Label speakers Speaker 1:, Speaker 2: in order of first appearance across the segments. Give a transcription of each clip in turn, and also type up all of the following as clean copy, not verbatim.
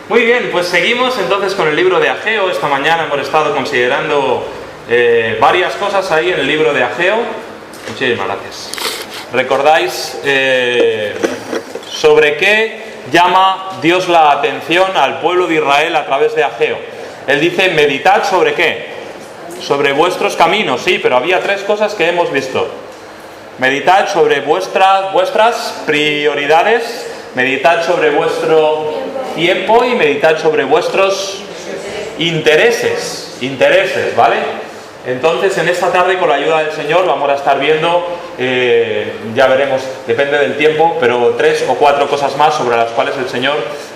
Speaker 1: Muy bien, pues seguimos entonces con el libro de Ageo. Esta mañana hemos estado considerando varias cosas ahí en el libro de Ageo. Muchísimas gracias. ¿Recordáis sobre qué llama Dios la atención al pueblo de Israel a través de Ageo? Él dice, meditad sobre qué, sobre vuestros caminos, sí, pero había tres cosas que hemos visto. Meditad sobre vuestras prioridades, meditad sobre vuestro tiempo y meditad sobre vuestros intereses, ¿vale? Entonces, en esta tarde, con la ayuda del Señor, vamos a estar viendo, ya veremos, depende del tiempo, pero 3 o 4 cosas más sobre las cuales el Señor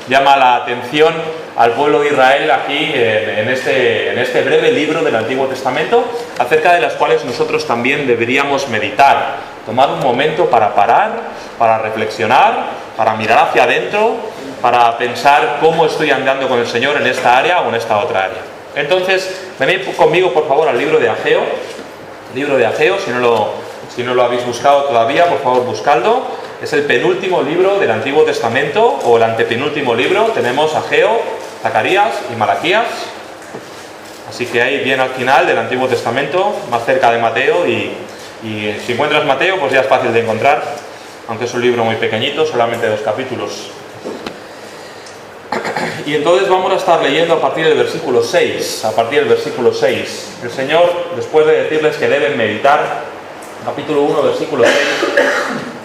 Speaker 1: llama la atención al pueblo de Israel aquí en este breve libro del Antiguo Testamento, acerca de las cuales nosotros también deberíamos meditar, tomar un momento para parar, para reflexionar, para mirar hacia adentro, para pensar cómo estoy andando con el Señor en esta área o en esta otra área. Entonces, venid conmigo por favor al libro de Ageo. Libro de Ageo, si no lo habéis buscado todavía, por favor buscadlo. Es el penúltimo libro del Antiguo Testamento, o el antepenúltimo libro. Tenemos Ageo, Zacarías y Malaquías. Así que ahí bien al final del Antiguo Testamento, más cerca de Mateo, y si encuentras Mateo, pues ya es fácil de encontrar, aunque es un libro muy pequeñito, solamente 2 capítulos. Y entonces vamos a estar leyendo a partir del versículo 6. A partir del versículo 6. El Señor, después de decirles que deben meditar, capítulo 1, versículo 6,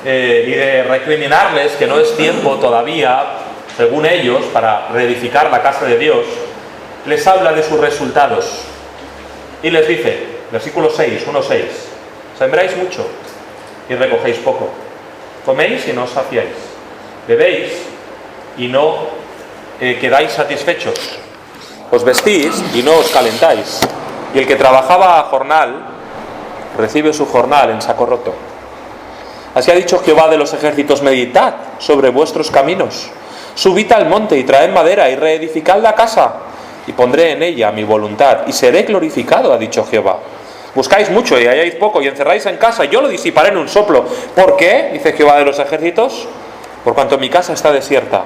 Speaker 1: y de recriminarles que no es tiempo todavía, según ellos, para reedificar la casa de Dios, les habla de sus resultados. Y les dice, versículo 6, 1:6, sembráis mucho y recogéis poco. Coméis y no os saciáis. Bebéis y no quedáis satisfechos. Os vestís y no os calentáis. Y el que trabajaba a jornal recibe su jornal en saco roto. Así ha dicho Jehová de los ejércitos: meditad sobre vuestros caminos. Subid al monte y traed madera y reedificad la casa, y pondré en ella mi voluntad y seré glorificado, ha dicho Jehová. Buscáis mucho y halláis poco, y encerráis en casa, y yo lo disiparé en un soplo. ¿Por qué? Dice Jehová de los ejércitos: por cuanto mi casa está desierta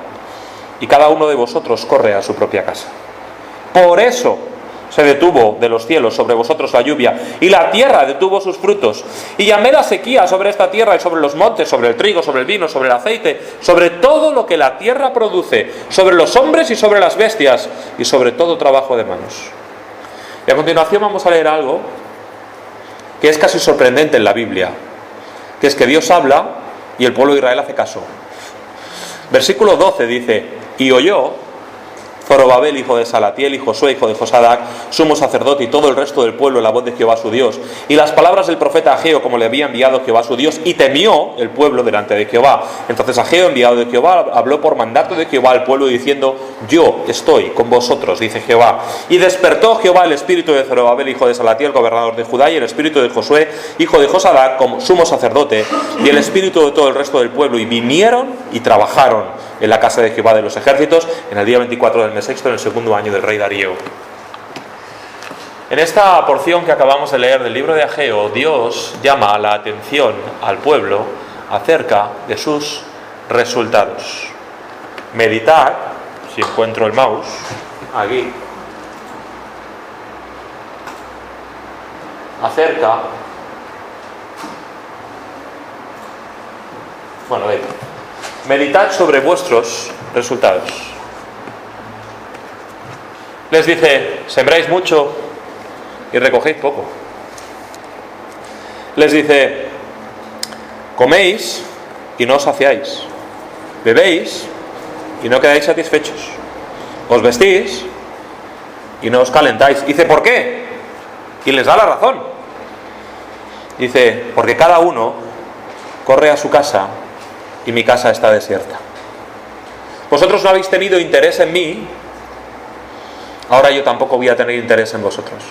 Speaker 1: y cada uno de vosotros corre a su propia casa. Por eso se detuvo de los cielos sobre vosotros la lluvia, y la tierra detuvo sus frutos. Y llamé la sequía sobre esta tierra y sobre los montes, sobre el trigo, sobre el vino, sobre el aceite, sobre todo lo que la tierra produce, sobre los hombres y sobre las bestias, y sobre todo trabajo de manos. Y a continuación vamos a leer algo que es casi sorprendente en la Biblia, que es que Dios habla y el pueblo de Israel hace caso. Versículo 12 dice: y oyó Zorobabel, hijo de Salatiel, y Josué, hijo de Josadac, sumo sacerdote, y todo el resto del pueblo, la voz de Jehová su Dios, y las palabras del profeta Ageo, como le había enviado Jehová su Dios, y temió el pueblo delante de Jehová. Entonces Ageo, enviado de Jehová, habló por mandato de Jehová al pueblo, diciendo: yo estoy con vosotros, dice Jehová. Y despertó Jehová el espíritu de Zorobabel, hijo de Salatiel, gobernador de Judá, y el espíritu de Josué, hijo de Josadac, como sumo sacerdote, y el espíritu de todo el resto del pueblo, y vinieron y trabajaron en la casa de Jehová de los ejércitos, en el día 24 del mes sexto, en el 2.º año del rey Darío. En esta porción que acabamos de leer del libro de Ageo, Dios llama la atención al pueblo acerca de sus resultados. Meditad, si encuentro el mouse, aquí, acerca, meditad sobre vuestros resultados. Les dice: sembráis mucho y recogéis poco. Les dice: coméis y no os saciáis. Bebéis y no quedáis satisfechos. Os vestís y no os calentáis. Dice: ¿por qué? Y les da la razón. Dice: porque cada uno corre a su casa y mi casa está desierta. Vosotros no habéis tenido interés en mí, ahora yo tampoco voy a tener interés en vosotros.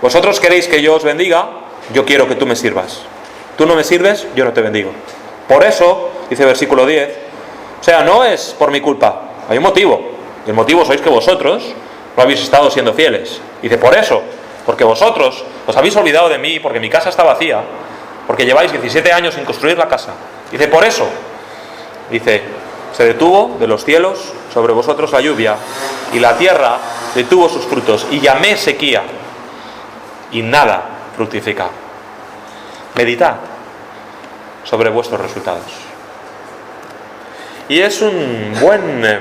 Speaker 1: Vosotros queréis que yo os bendiga, yo quiero que tú me sirvas. Tú no me sirves, yo no te bendigo. Por eso, dice versículo 10, o sea, no es por mi culpa, hay un motivo. Y el motivo sois que vosotros no habéis estado siendo fieles. Dice: por eso, porque vosotros os habéis olvidado de mí, porque mi casa está vacía, porque lleváis 17 años sin construir la casa. Dice: por eso, dice, se detuvo de los cielos sobre vosotros la lluvia, y la tierra detuvo sus frutos, y llamé sequía, y nada fructifica. Meditad sobre vuestros resultados. Y es un buen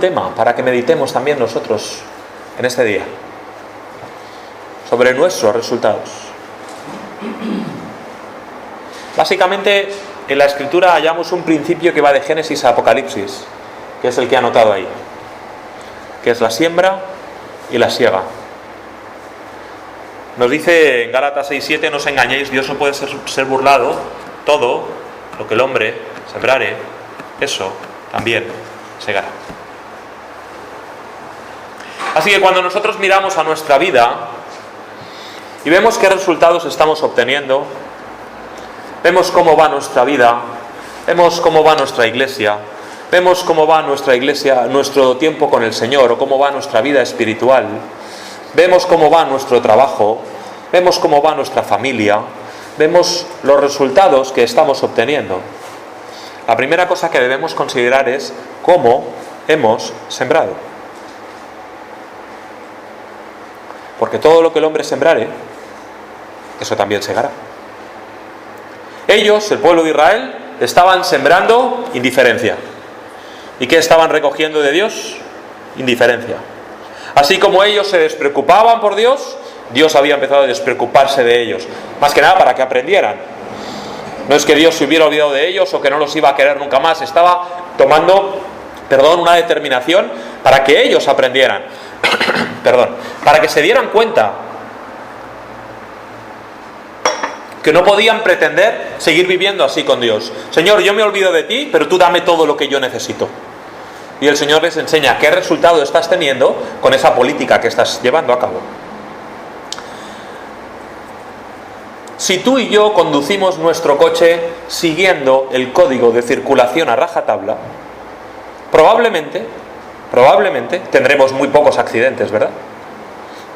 Speaker 1: tema para que meditemos también nosotros en este día sobre nuestros resultados. Básicamente, en la Escritura hallamos un principio que va de Génesis a Apocalipsis, que es el que he anotado ahí, que es la siembra y la siega. Nos dice en Gálatas 6:7, no os engañéis, Dios no puede ser burlado, todo lo que el hombre sembrare, eso también segará. Así que cuando nosotros miramos a nuestra vida y vemos qué resultados estamos obteniendo, vemos cómo va nuestra vida, vemos cómo va nuestra iglesia, vemos cómo va nuestra iglesia, nuestro tiempo con el Señor, o cómo va nuestra vida espiritual, vemos cómo va nuestro trabajo, vemos cómo va nuestra familia, vemos los resultados que estamos obteniendo. La primera cosa que debemos considerar es cómo hemos sembrado. Porque todo lo que el hombre sembrare, eso también segará. Ellos, el pueblo de Israel, estaban sembrando indiferencia. ¿Y qué estaban recogiendo de Dios? Indiferencia. Así como ellos se despreocupaban por Dios, Dios había empezado a despreocuparse de ellos. Más que nada para que aprendieran. No es que Dios se hubiera olvidado de ellos o que no los iba a querer nunca más. Estaba tomando, una determinación para que ellos aprendieran. Para que se dieran cuenta que no podían pretender seguir viviendo así con Dios. Señor, yo me olvido de ti, pero tú dame todo lo que yo necesito. Y el Señor les enseña qué resultado estás teniendo con esa política que estás llevando a cabo. Si tú y yo conducimos nuestro coche siguiendo el código de circulación a rajatabla, probablemente tendremos muy pocos accidentes, ¿verdad?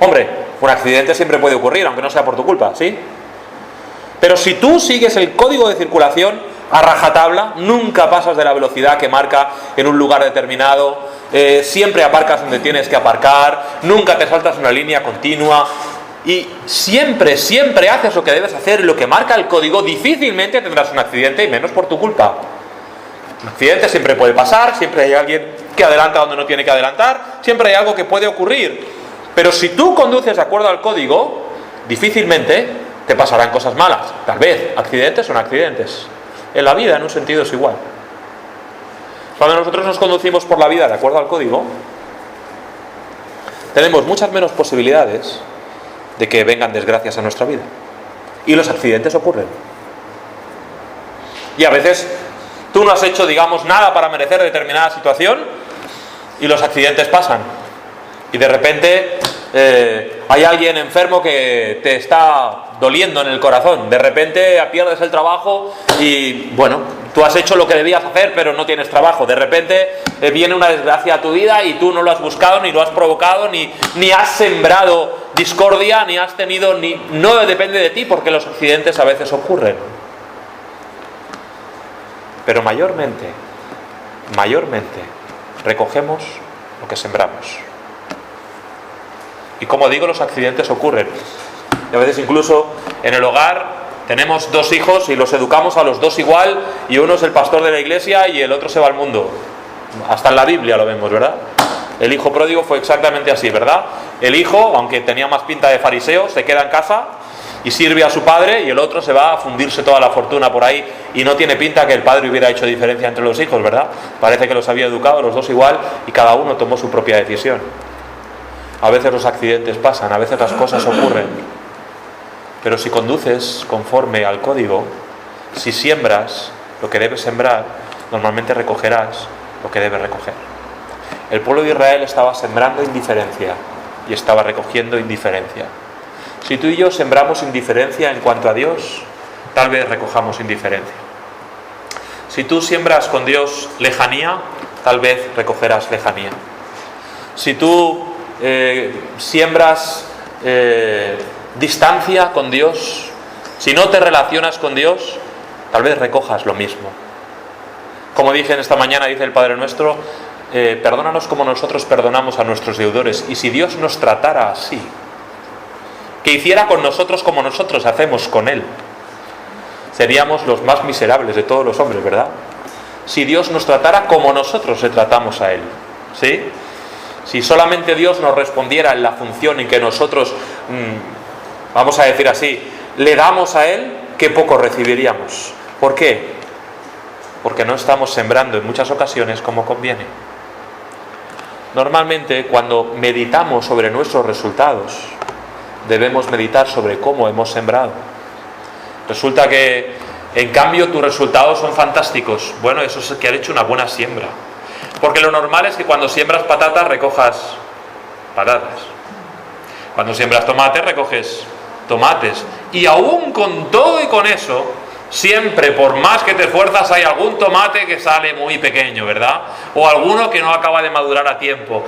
Speaker 1: Hombre, un accidente siempre puede ocurrir, aunque no sea por tu culpa, ¿sí? Pero si tú sigues el código de circulación a rajatabla, nunca pasas de la velocidad que marca en un lugar determinado, siempre aparcas donde tienes que aparcar, nunca te saltas una línea continua, y siempre haces lo que debes hacer, lo que marca el código, difícilmente tendrás un accidente, y menos por tu culpa. Un accidente siempre puede pasar, siempre hay alguien que adelanta donde no tiene que adelantar, siempre hay algo que puede ocurrir. Pero si tú conduces de acuerdo al código, difícilmente te pasarán cosas malas. Tal vez accidentes son accidentes. En la vida, en un sentido, es igual. Cuando nosotros nos conducimos por la vida de acuerdo al código, tenemos muchas menos posibilidades de que vengan desgracias a nuestra vida. Y los accidentes ocurren. Y a veces tú no has hecho, nada para merecer determinada situación y los accidentes pasan. Y de repente hay alguien enfermo que te está doliendo en el corazón. De repente pierdes el trabajo y, tú has hecho lo que debías hacer, pero no tienes trabajo. De repente viene una desgracia a tu vida y tú no lo has buscado, ni lo has provocado, ni has sembrado discordia, ni has tenido, no depende de ti, porque los accidentes a veces ocurren. Pero mayormente recogemos lo que sembramos. Y como digo, los accidentes ocurren. Y a veces incluso en el hogar tenemos 2 hijos y los educamos a los 2 igual, y uno es el pastor de la iglesia y el otro se va al mundo. Hasta en la Biblia lo vemos, ¿verdad? El hijo pródigo fue exactamente así, ¿verdad? El hijo, aunque tenía más pinta de fariseo, se queda en casa y sirve a su padre, y el otro se va a fundirse toda la fortuna por ahí, y no tiene pinta que el padre hubiera hecho diferencia entre los hijos, ¿verdad? Parece que los había educado los 2 igual y cada uno tomó su propia decisión. A veces los accidentes pasan, a veces las cosas ocurren, pero si conduces conforme al código, si siembras lo que debes sembrar, normalmente recogerás lo que debes recoger. El pueblo de Israel estaba sembrando indiferencia y estaba recogiendo indiferencia. Si tú y yo sembramos indiferencia en cuanto a Dios, tal vez recojamos indiferencia. Si tú siembras con Dios lejanía, tal vez recogerás lejanía. Si tú siembras distancia con Dios, si no te relacionas con Dios, tal vez recojas lo mismo. Como dije en esta mañana, dice el Padre Nuestro, perdónanos como nosotros perdonamos a nuestros deudores. Y si Dios nos tratara así, que hiciera con nosotros como nosotros hacemos con Él, seríamos los más miserables de todos los hombres, ¿verdad? Si Dios nos tratara como nosotros le tratamos a Él, ¿sí? Si solamente Dios nos respondiera en la función en que nosotros, vamos a decir así, le damos a Él, qué poco recibiríamos. ¿Por qué? Porque no estamos sembrando en muchas ocasiones como conviene. Normalmente, cuando meditamos sobre nuestros resultados, debemos meditar sobre cómo hemos sembrado. Resulta que, en cambio, tus resultados son fantásticos. Bueno, eso es que has hecho una buena siembra. Porque lo normal es que cuando siembras patatas, recojas patatas. Cuando siembras tomates, recoges tomates. Y aún con todo y con eso, siempre, por más que te esfuerzas, hay algún tomate que sale muy pequeño, ¿verdad? O alguno que no acaba de madurar a tiempo.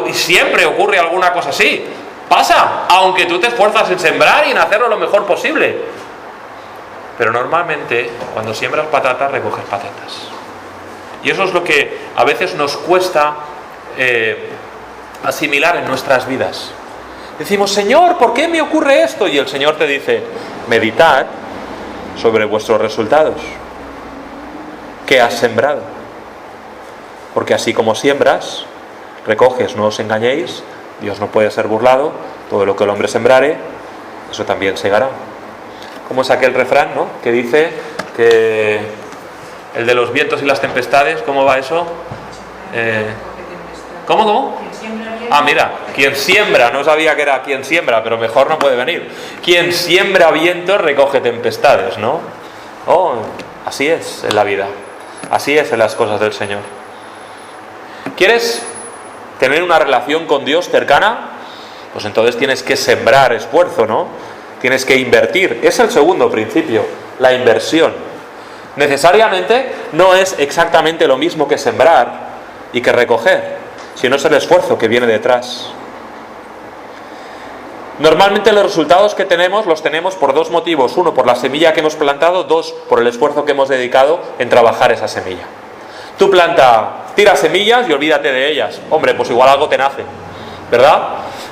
Speaker 1: Y siempre ocurre alguna cosa así. Pasa, aunque tú te esfuerzas en sembrar y en hacerlo lo mejor posible. Pero normalmente, cuando siembras patatas, recoges patatas. Y eso es lo que a veces nos cuesta asimilar en nuestras vidas. Decimos, Señor, ¿por qué me ocurre esto? Y el Señor te dice, meditad sobre vuestros resultados. ¿Qué has sembrado? Porque así como siembras, recoges, no os engañéis, Dios no puede ser burlado, todo lo que el hombre sembrare, eso también segará. Como es aquel refrán, ¿no?, que dice que el de los vientos y las tempestades, ¿cómo va eso? ¿Cómo? Ah, mira, quien siembra, no sabía que era quien siembra, pero mejor no puede venir. Quien siembra vientos recoge tempestades, ¿no? Oh, así es en la vida, así es en las cosas del Señor. ¿Quieres tener una relación con Dios cercana? Pues entonces tienes que sembrar esfuerzo, ¿no? Tienes que invertir. Es el segundo principio, la inversión. Necesariamente no es exactamente lo mismo que sembrar y que recoger, sino es el esfuerzo que viene detrás. Normalmente los resultados que tenemos los tenemos por dos motivos. Uno, por la semilla que hemos plantado. Dos, por el esfuerzo que hemos dedicado en trabajar esa semilla. Tú tira semillas y olvídate de ellas. Hombre, pues igual algo te nace, ¿verdad?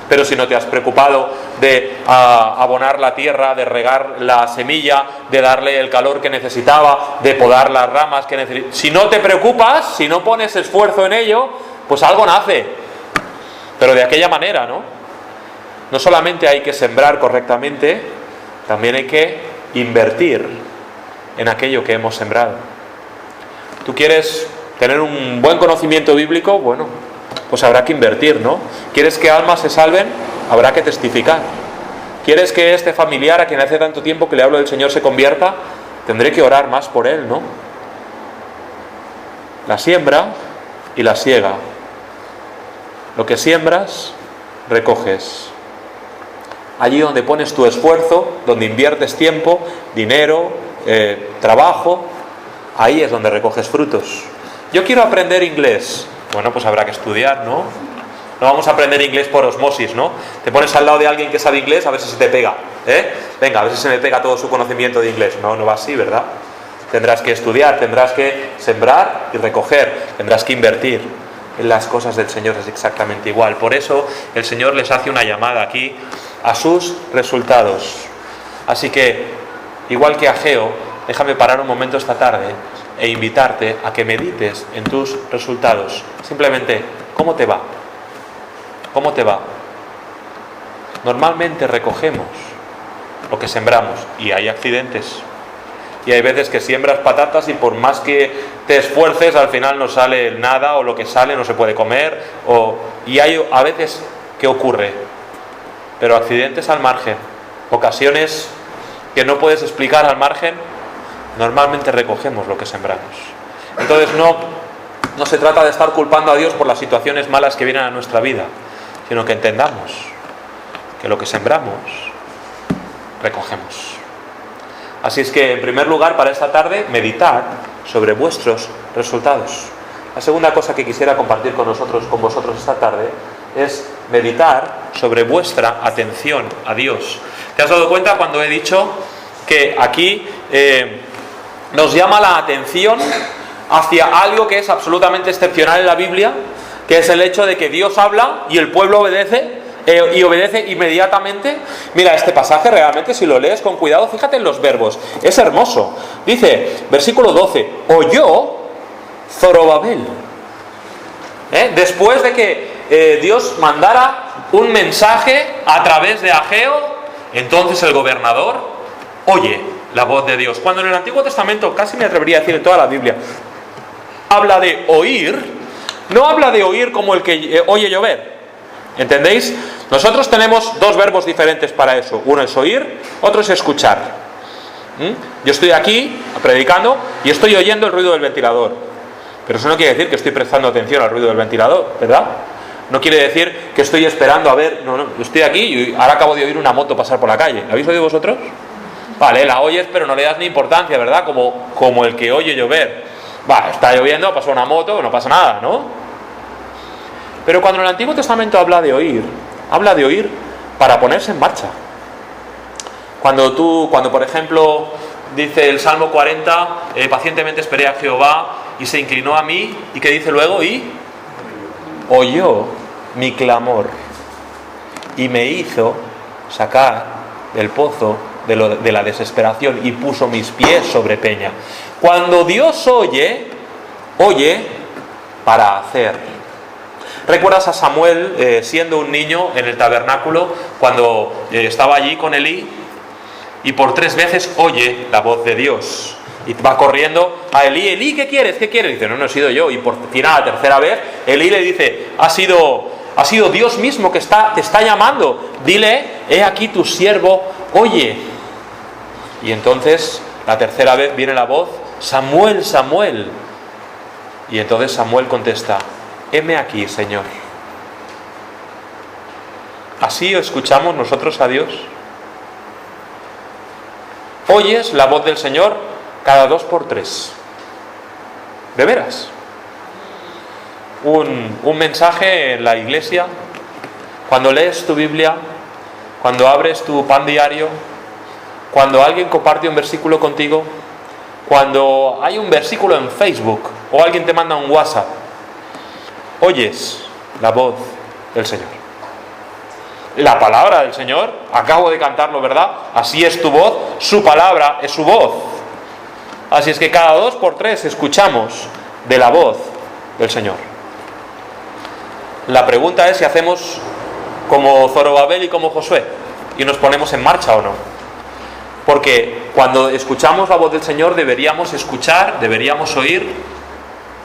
Speaker 1: Pero si no te has preocupado de abonar la tierra, de regar la semilla, de darle el calor que necesitaba, de podar las ramas que necesitaba, si no te preocupas, si no pones esfuerzo en ello, pues algo nace. Pero de aquella manera, ¿no? No solamente hay que sembrar correctamente, también hay que invertir en aquello que hemos sembrado. ¿Tú quieres tener un buen conocimiento bíblico? Bueno, pues habrá que invertir, ¿no? ¿Quieres que almas se salven? Habrá que testificar. ¿Quieres que este familiar a quien hace tanto tiempo que le hablo del Señor se convierta? Tendré que orar más por él, ¿no? La siembra y la siega. Lo que siembras, recoges. Allí donde pones tu esfuerzo, donde inviertes tiempo, dinero, trabajo, ahí es donde recoges frutos. Yo quiero aprender inglés. Bueno, pues habrá que estudiar, ¿no? No vamos a aprender inglés por osmosis, ¿no? Te pones al lado de alguien que sabe inglés a ver si se te pega, ¿eh? Venga, a ver si se me pega todo su conocimiento de inglés. No, no va así, ¿verdad? Tendrás que estudiar, tendrás que sembrar y recoger, tendrás que invertir. En las cosas del Señor es exactamente igual. Por eso el Señor les hace una llamada aquí a sus resultados. Así que, igual que Ageo, déjame parar un momento esta tarde e invitarte a que medites en tus resultados. Simplemente, ¿cómo te va? ¿Cómo te va? Normalmente recogemos lo que sembramos y hay accidentes. Y hay veces que siembras patatas y por más que te esfuerces, al final no sale nada, o lo que sale no se puede comer, y hay a veces que ocurre. Pero accidentes al margen, ocasiones que no puedes explicar al margen, normalmente recogemos lo que sembramos. Entonces no se trata de estar culpando a Dios por las situaciones malas que vienen a nuestra vida, sino que entendamos que lo que sembramos, recogemos. Así es que, en primer lugar, para esta tarde, meditad sobre vuestros resultados. La segunda cosa que quisiera compartir con vosotros esta tarde, es meditar sobre vuestra atención a Dios. ¿Te has dado cuenta cuando he dicho que aquí nos llama la atención hacia algo que es absolutamente excepcional en la Biblia, que es el hecho de que Dios habla y el pueblo obedece, y obedece inmediatamente. Mira, este pasaje realmente, si lo lees con cuidado, fíjate en los verbos, es hermoso. Dice, versículo 12, oyó Zorobabel. Después de que Dios mandara un mensaje a través de Ageo, entonces el gobernador oye la voz de Dios. Cuando en el Antiguo Testamento, casi me atrevería a decir en toda la Biblia, habla de oír, no habla de oír como el que oye llover. ¿Entendéis? Nosotros tenemos dos verbos diferentes para eso. Uno es oír, otro es escuchar. Yo estoy aquí predicando y estoy oyendo el ruido del ventilador. Pero eso no quiere decir que estoy prestando atención al ruido del ventilador, ¿verdad? No quiere decir que estoy esperando a ver... No, yo estoy aquí y ahora acabo de oír una moto pasar por la calle. ¿La habéis oído vosotros? Vale, la oyes pero no le das ni importancia, ¿verdad? Como el que oye llover. Está lloviendo, pasó una moto, no pasa nada, ¿no? Pero cuando en el Antiguo Testamento habla de oír para ponerse en marcha. Cuando por ejemplo, dice el Salmo 40, pacientemente esperé a Jehová y se inclinó a mí, ¿y qué dice luego? Y oyó mi clamor y me hizo sacar del pozo de la desesperación y puso mis pies sobre peña. Cuando Dios oye para hacer. ¿Recuerdas a Samuel siendo un niño en el tabernáculo cuando estaba allí con Elí? Y por 3 veces oye la voz de Dios. Y va corriendo a Elí. Elí, ¿qué quieres? ¿Qué quieres? Dice, no he sido yo. Y por fin a la tercera vez, Elí le dice, ha sido Dios mismo que te está llamando. Dile, he aquí tu siervo, oye. Y entonces, la tercera vez viene la voz, Samuel, Samuel. Y entonces Samuel contesta, heme aquí, Señor. ¿Así escuchamos nosotros a Dios? ¿Oyes la voz del Señor cada 2 por 3? ¿De veras? Un mensaje en la iglesia, cuando lees tu Biblia, cuando abres tu pan diario, cuando alguien comparte un versículo contigo, cuando hay un versículo en Facebook o alguien te manda un WhatsApp, oyes la voz del Señor. La palabra del Señor, acabo de cantarlo, ¿verdad? Así es tu voz, su palabra es su voz. Así es que cada 2 por 3 escuchamos de la voz del Señor. La pregunta es si hacemos como Zorobabel y como Josué y nos ponemos en marcha o no. Porque cuando escuchamos la voz del Señor deberíamos escuchar, deberíamos oír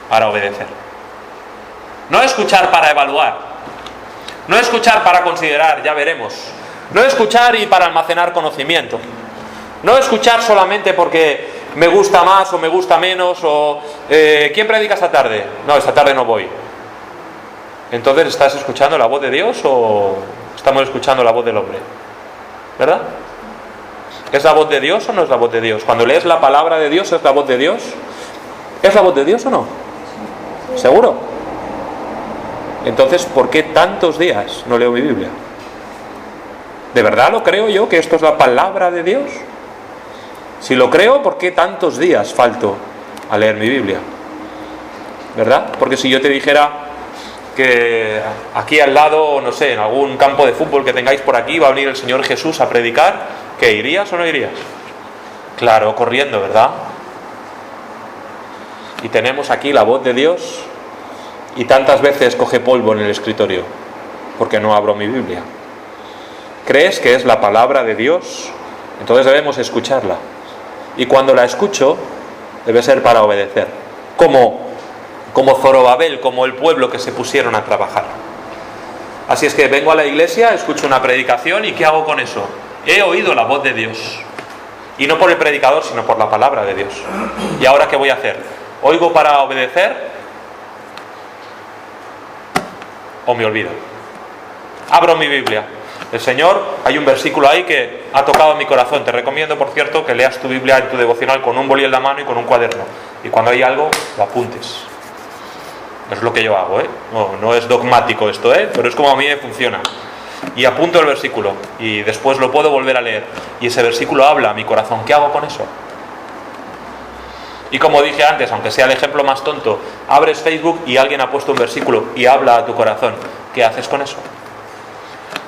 Speaker 1: para obedecer. No escuchar para evaluar, no escuchar para considerar, ya veremos, no escuchar y para almacenar conocimiento, no escuchar solamente porque me gusta más o me gusta menos o ¿quién predica esta tarde? No, esta tarde no voy. Entonces, ¿estás escuchando la voz de Dios o estamos escuchando la voz del hombre? ¿Verdad? ¿Es la voz de Dios o no es la voz de Dios? Cuando lees la palabra de Dios, ¿es la voz de Dios? ¿Es la voz de Dios o no? ¿Seguro? Entonces, ¿por qué tantos días no leo mi Biblia? ¿De verdad lo creo yo que esto es la palabra de Dios? Si lo creo, ¿por qué tantos días falto a leer mi Biblia? ¿Verdad? Porque si yo te dijera que aquí al lado, no sé, en algún campo de fútbol que tengáis por aquí, va a venir el Señor Jesús a predicar, ¿qué, irías o no irías? Claro, corriendo, ¿verdad? Y tenemos aquí la voz de Dios y tantas veces coge polvo en el escritorio porque no abro mi Biblia. ¿Crees que es la palabra de Dios? Entonces debemos escucharla. Y cuando la escucho, debe ser para obedecer. Como Zorobabel, como el pueblo que se pusieron a trabajar. Así es que vengo a la iglesia, escucho una predicación y ¿qué hago con eso? He oído la voz de Dios. Y no por el predicador, sino por la palabra de Dios. ¿Y ahora qué voy a hacer? ¿Oigo para obedecer? ¿O me olvido? Abro mi Biblia. El Señor, hay un versículo ahí que ha tocado mi corazón. Te recomiendo, por cierto, que leas tu Biblia en tu devocional con un boli en la mano y con un cuaderno. Y cuando hay algo, lo apuntes. Es lo que yo hago, ¿eh? No es dogmático esto, ¿eh? Pero es como a mí me funciona. Y apunto el versículo y después lo puedo volver a leer. Y ese versículo habla a mi corazón. ¿Qué hago con eso? Y como dije antes, aunque sea el ejemplo más tonto, abres Facebook y alguien ha puesto un versículo y habla a tu corazón. ¿Qué haces con eso?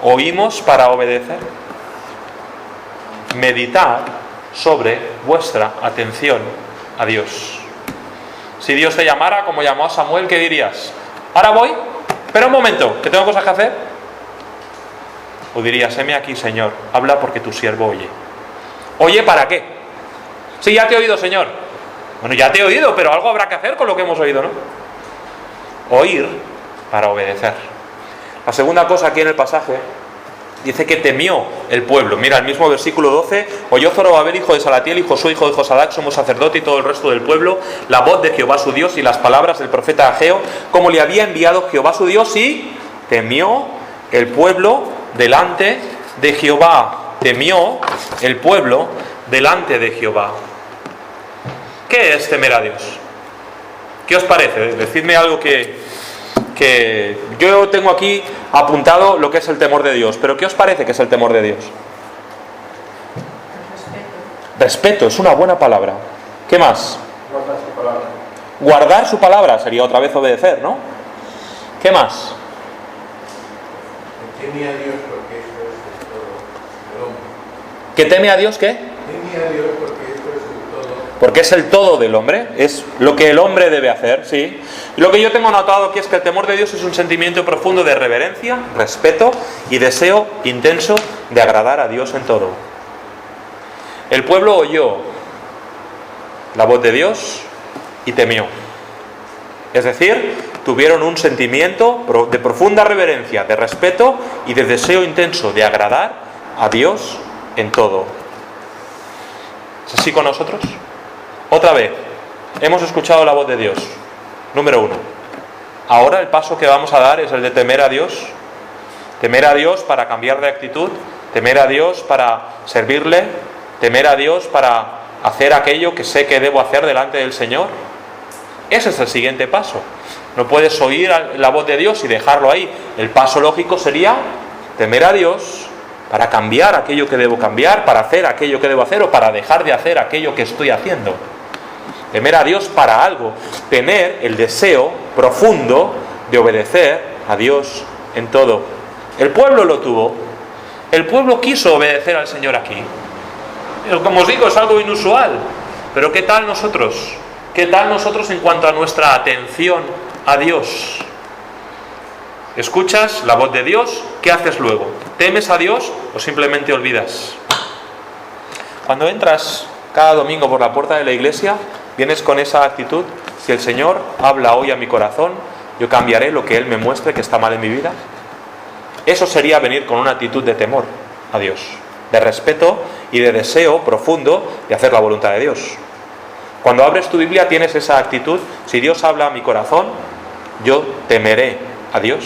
Speaker 1: ¿Oímos para obedecer? Meditad sobre vuestra atención a Dios. Si Dios te llamara como llamó a Samuel, ¿qué dirías? Ahora voy, pero un momento, que tengo cosas que hacer. O dirías, heme aquí, Señor, habla porque tu siervo oye. ¿Oye para qué? Sí, ya te he oído, Señor. Bueno, ya te he oído, pero algo habrá que hacer con lo que hemos oído, ¿no? Oír para obedecer. La segunda cosa aquí en el pasaje dice que temió el pueblo. Mira, el mismo versículo 12: oyó Zorobabel, hijo de Salatiel, y Josué, hijo de Josadac, sumo sacerdote, y todo el resto del pueblo, la voz de Jehová su Dios y las palabras del profeta Ageo, como le había enviado Jehová su Dios, y temió el pueblo delante de Jehová. Temió el pueblo delante de Jehová. ¿Qué es temer a Dios? ¿Qué os parece? Decidme algo que yo tengo aquí apuntado lo que es el temor de Dios, pero ¿qué os parece que es el temor de Dios? Respeto, es una buena palabra. ¿Qué más?
Speaker 2: Guardar su palabra.
Speaker 1: Guardar su palabra sería otra vez obedecer, ¿no? ¿Qué más?
Speaker 2: Teme a Dios porque eso es el todo del hombre.
Speaker 1: ¿Que teme a Dios qué?
Speaker 2: Teme a Dios porque eso es el todo.
Speaker 1: Porque es el todo del hombre, es lo que el hombre debe hacer, sí. Y lo que yo tengo notado aquí es que el temor de Dios es un sentimiento profundo de reverencia, respeto y deseo intenso de agradar a Dios en todo. El pueblo oyó la voz de Dios y temió. Es decir, tuvieron un sentimiento de profunda reverencia, de respeto y de deseo intenso de agradar a Dios en todo. ¿Es así con nosotros? Otra vez, hemos escuchado la voz de Dios. Número 1. Ahora el paso que vamos a dar es el de temer a Dios. Temer a Dios para cambiar de actitud, temer a Dios para servirle, temer a Dios para hacer aquello que sé que debo hacer delante del Señor. Ese es el siguiente paso. No puedes oír la voz de Dios y dejarlo ahí. El paso lógico sería temer a Dios para cambiar aquello que debo cambiar, para hacer aquello que debo hacer o para dejar de hacer aquello que estoy haciendo. Temer a Dios para algo, tener el deseo profundo de obedecer a Dios en todo. El pueblo lo tuvo. El pueblo quiso obedecer al Señor aquí. Pero como os digo, es algo inusual. Pero ¿qué tal nosotros? ¿Qué tal nosotros en cuanto a nuestra atención a Dios? ¿Escuchas la voz de Dios? ¿Qué haces luego? ¿Temes a Dios o simplemente olvidas? Cuando entras cada domingo por la puerta de la iglesia, vienes con esa actitud: si el Señor habla hoy a mi corazón, yo cambiaré lo que Él me muestre que está mal en mi vida. Eso sería venir con una actitud de temor a Dios, de respeto y de deseo profundo de hacer la voluntad de Dios. Cuando abres tu Biblia tienes esa actitud: si Dios habla a mi corazón, yo temeré a Dios.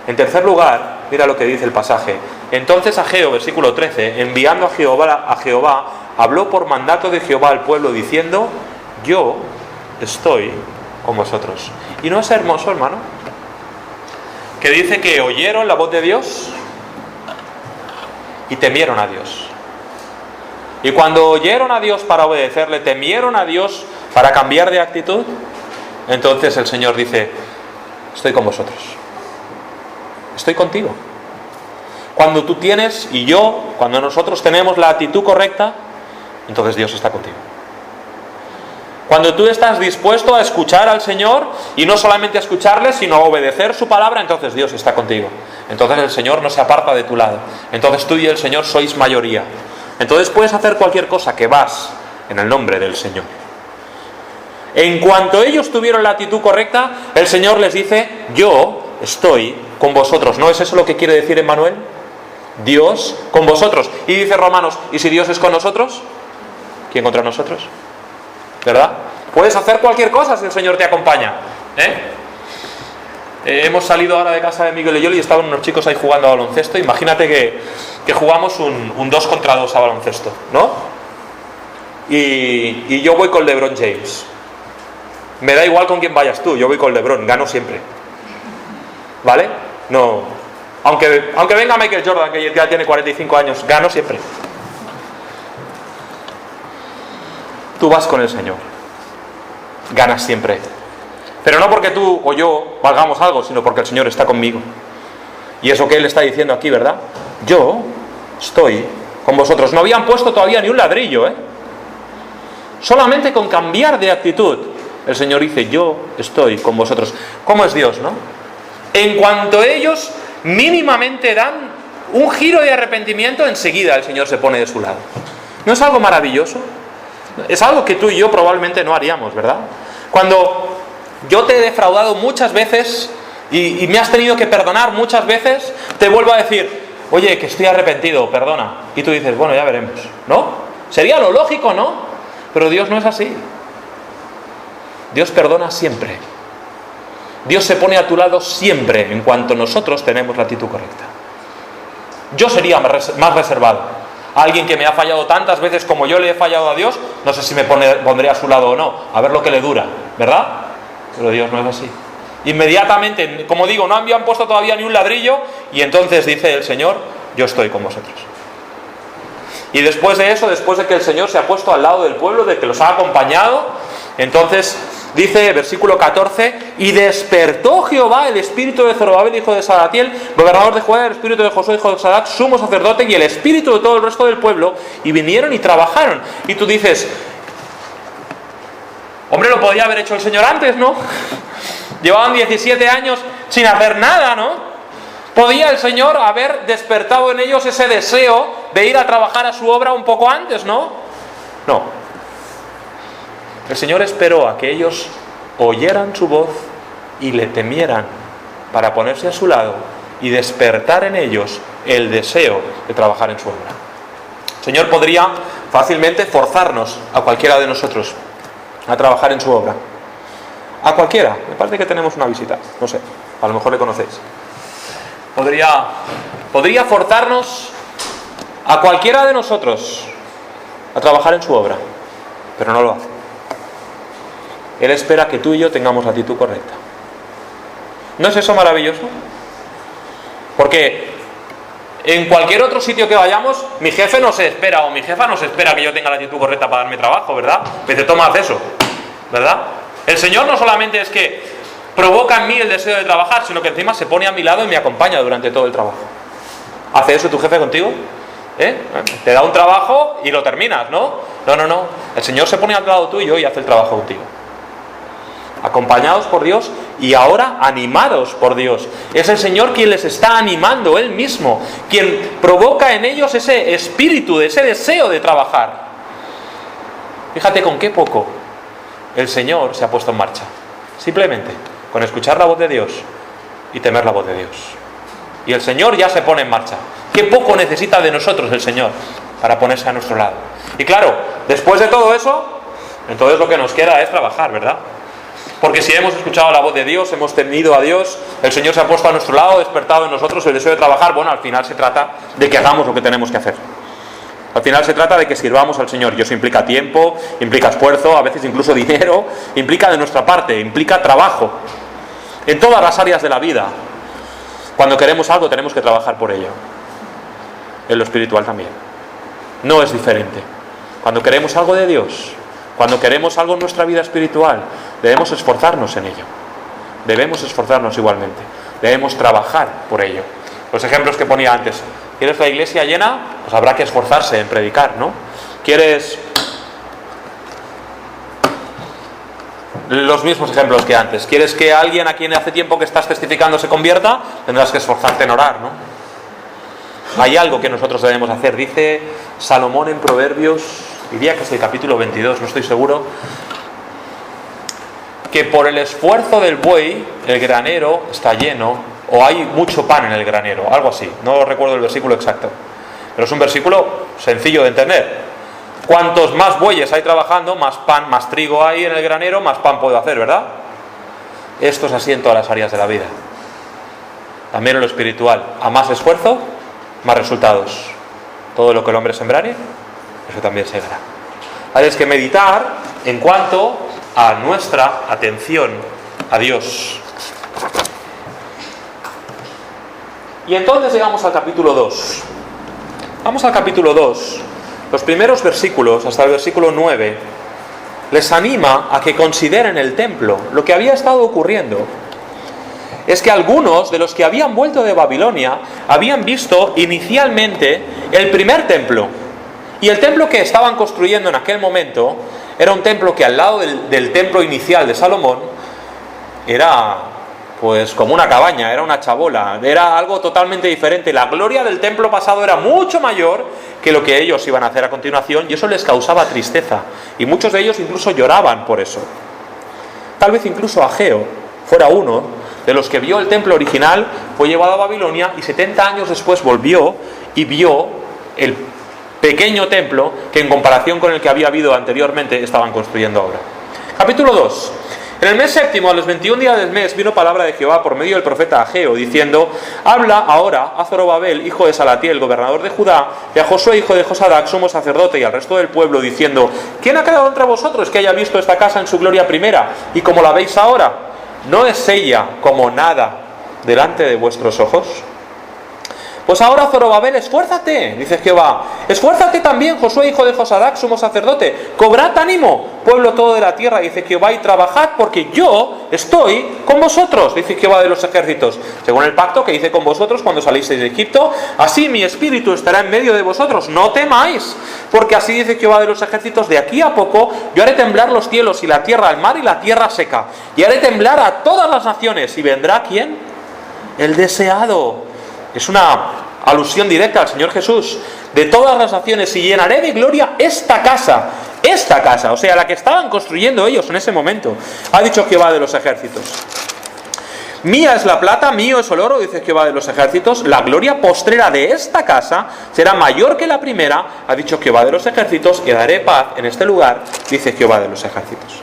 Speaker 1: En tercer lugar, mira lo que dice el pasaje. Entonces Ageo, versículo 13, enviando a Jehová, habló por mandato de Jehová al pueblo diciendo: yo estoy con vosotros. ¿Y no es hermoso, hermano? Que dice que oyeron la voz de Dios y temieron a Dios. Y cuando oyeron a Dios para obedecerle, temieron a Dios para cambiar de actitud, entonces el Señor dice: estoy con vosotros. Estoy contigo. Cuando tú tienes y yo, cuando nosotros tenemos la actitud correcta, entonces Dios está contigo. Cuando tú estás dispuesto a escuchar al Señor y no solamente a escucharle, sino a obedecer su palabra, entonces Dios está contigo. Entonces el Señor no se aparta de tu lado. Entonces tú y el Señor sois mayoría. Entonces puedes hacer cualquier cosa que vas en el nombre del Señor. En cuanto ellos tuvieron la actitud correcta, el Señor les dice: yo estoy con vosotros. ¿No es eso lo que quiere decir Emmanuel? Dios con vosotros. Y dice Romanos: ¿y si Dios es con nosotros? ¿Quién contra nosotros? ¿Verdad? Puedes hacer cualquier cosa si el Señor te acompaña. Hemos salido ahora de casa de Miguel y yo y estaban unos chicos ahí jugando a baloncesto. Imagínate que jugamos un 2 contra 2 a baloncesto, ¿no? Y yo voy con LeBron James. Me da igual con quién vayas tú, yo voy con LeBron, gano siempre. ¿Vale? No. Aunque venga Michael Jordan, que ya tiene 45 años, gano siempre. tú vas con el Señor. Ganas siempre. Pero no porque tú o yo valgamos algo, sino porque el Señor está conmigo. Y eso que Él está diciendo aquí, ¿verdad? Yo estoy con vosotros. No habían puesto todavía ni un ladrillo, Solamente con cambiar de actitud, el Señor dice, yo estoy con vosotros. ¿Cómo es Dios, no? En cuanto ellos mínimamente dan un giro de arrepentimiento, enseguida el Señor se pone de su lado. ¿No es algo maravilloso? Es algo que tú y yo probablemente no haríamos, ¿verdad? Cuando yo te he defraudado muchas veces y me has tenido que perdonar muchas veces, te vuelvo a decir, oye, que estoy arrepentido, perdona. Y tú dices, bueno, ya veremos, ¿no? Sería lo lógico, ¿no? Pero Dios no es así. Dios perdona siempre. Dios se pone a tu lado siempre en cuanto nosotros tenemos la actitud correcta. Yo sería más reservado. Alguien que me ha fallado tantas veces como yo le he fallado a Dios, no sé si me pondré a su lado o no, a ver lo que le dura, ¿verdad? Pero Dios no es así. Inmediatamente, como digo, no habían puesto todavía ni un ladrillo, y entonces dice el Señor, yo estoy con vosotros. Y después de eso, después de que el Señor se ha puesto al lado del pueblo, de que los ha acompañado, entonces dice, versículo 14, y despertó Jehová el espíritu de Zorobabel, hijo de Salatiel, gobernador de Judá, el espíritu de Josué, hijo de Sadak, sumo sacerdote, y el espíritu de todo el resto del pueblo, y vinieron y trabajaron. Y tú dices, hombre, lo podía haber hecho el Señor antes, ¿no? Llevaban 17 años sin hacer nada, ¿no? Podía el Señor haber despertado en ellos ese deseo de ir a trabajar a su obra un poco antes, ¿no? No. El Señor esperó a que ellos oyeran su voz y le temieran para ponerse a su lado y despertar en ellos el deseo de trabajar en su obra. El Señor podría fácilmente forzarnos a cualquiera de nosotros a trabajar en su obra. A cualquiera. Me parece que tenemos una visita. No sé, a lo mejor le conocéis. Podría forzarnos a cualquiera de nosotros a trabajar en su obra, pero no lo hace. Él espera que tú y yo tengamos la actitud correcta. ¿No es eso maravilloso? Porque en cualquier otro sitio que vayamos, mi jefe no se espera o mi jefa no se espera que yo tenga la actitud correcta para darme trabajo, ¿verdad? Me dice, toma, haz eso, ¿verdad? El Señor no solamente es que provoca en mí el deseo de trabajar, sino que encima se pone a mi lado y me acompaña durante todo el trabajo. ¿Hace eso tu jefe contigo? Te da un trabajo y lo terminas, ¿no? No. El Señor se pone al lado tuyo y hace el trabajo contigo. Acompañados por Dios y ahora animados por Dios. Es el Señor quien les está animando, Él mismo, quien provoca en ellos ese espíritu, ese deseo de trabajar. Fíjate con qué poco el Señor se ha puesto en marcha. Simplemente con escuchar la voz de Dios y temer la voz de Dios. Y el Señor ya se pone en marcha. Qué poco necesita de nosotros el Señor para ponerse a nuestro lado. Y claro, después de todo eso, entonces lo que nos queda es trabajar, ¿verdad? Porque si hemos escuchado la voz de Dios, hemos temido a Dios, el Señor se ha puesto a nuestro lado, despertado en nosotros el deseo de trabajar, bueno, al final se trata de que hagamos lo que tenemos que hacer. Al final se trata de que sirvamos al Señor. Y eso implica tiempo, implica esfuerzo, a veces incluso dinero, implica de nuestra parte, implica trabajo. En todas las áreas de la vida. Cuando queremos algo tenemos que trabajar por ello. En lo espiritual también. No es diferente. Cuando queremos algo de Dios, cuando queremos algo en nuestra vida espiritual, debemos esforzarnos en ello. Debemos esforzarnos igualmente. Debemos trabajar por ello. Los ejemplos que ponía antes. ¿Quieres la iglesia llena? Pues habrá que esforzarse en predicar, ¿no? ¿Quieres los mismos ejemplos que antes? ¿Quieres que alguien a quien hace tiempo que estás testificando se convierta? Tendrás que esforzarte en orar, ¿no? Hay algo que nosotros debemos hacer. Dice Salomón en Proverbios, diría que es el capítulo 22, no estoy seguro, que por el esfuerzo del buey el granero está lleno, o hay mucho pan en el granero, algo así, no recuerdo el versículo exacto, pero es un versículo sencillo de entender. Cuantos más bueyes hay trabajando, más pan, más trigo hay en el granero, más pan puedo hacer, ¿verdad? Esto es así en todas las áreas de la vida. También en lo espiritual, a más esfuerzo, más resultados. Todo lo que el hombre sembrare, eso también segará. Hay que meditar en cuanto a nuestra atención a Dios. Y entonces llegamos al capítulo 2. Vamos al capítulo 2. Los primeros versículos, hasta el versículo 9, les anima a que consideren el templo. Lo que había estado ocurriendo es que algunos de los que habían vuelto de Babilonia habían visto inicialmente el primer templo. Y el templo que estaban construyendo en aquel momento era un templo que al lado del templo inicial de Salomón era pues como una cabaña, era una chabola, era algo totalmente diferente. La gloria del templo pasado era mucho mayor que lo que ellos iban a hacer a continuación, y eso les causaba tristeza. Y muchos de ellos incluso lloraban por eso. Tal vez incluso Ageo fuera uno de los que vio el templo original, fue llevado a Babilonia y 70 años después volvió y vio el pequeño templo que en comparación con el que había habido anteriormente estaban construyendo ahora. Capítulo 2. En el mes séptimo, a los 21 días del mes, vino palabra de Jehová por medio del profeta Ageo, diciendo: habla ahora a Zorobabel, hijo de Salatiel, gobernador de Judá, y a Josué, hijo de Josadac, sumo sacerdote, y al resto del pueblo, diciendo: ¿quién ha quedado entre vosotros que haya visto esta casa en su gloria primera, y como la veis ahora? ¿No es ella como nada delante de vuestros ojos? Pues ahora, Zorobabel, esfuérzate, dice Jehová. Esfuérzate también, Josué, hijo de Josadac, sumo sacerdote. Cobrad ánimo, pueblo todo de la tierra, dice Jehová, y trabajad, porque yo estoy con vosotros, dice Jehová de los ejércitos. Según el pacto que hice con vosotros cuando salisteis de Egipto, así mi espíritu estará en medio de vosotros. No temáis, porque así dice Jehová de los ejércitos: de aquí a poco yo haré temblar los cielos y la tierra, el mar y la tierra seca. Y haré temblar a todas las naciones. ¿Y vendrá quién? El deseado. Es una alusión directa al Señor Jesús. De todas las naciones, y llenaré de gloria esta casa, o sea, la que estaban construyendo ellos en ese momento, ha dicho Jehová de los ejércitos. Mía es la plata, mío es el oro, dice Jehová de los ejércitos. La gloria postrera de esta casa será mayor que la primera, ha dicho Jehová de los ejércitos, y daré paz en este lugar, dice Jehová de los ejércitos.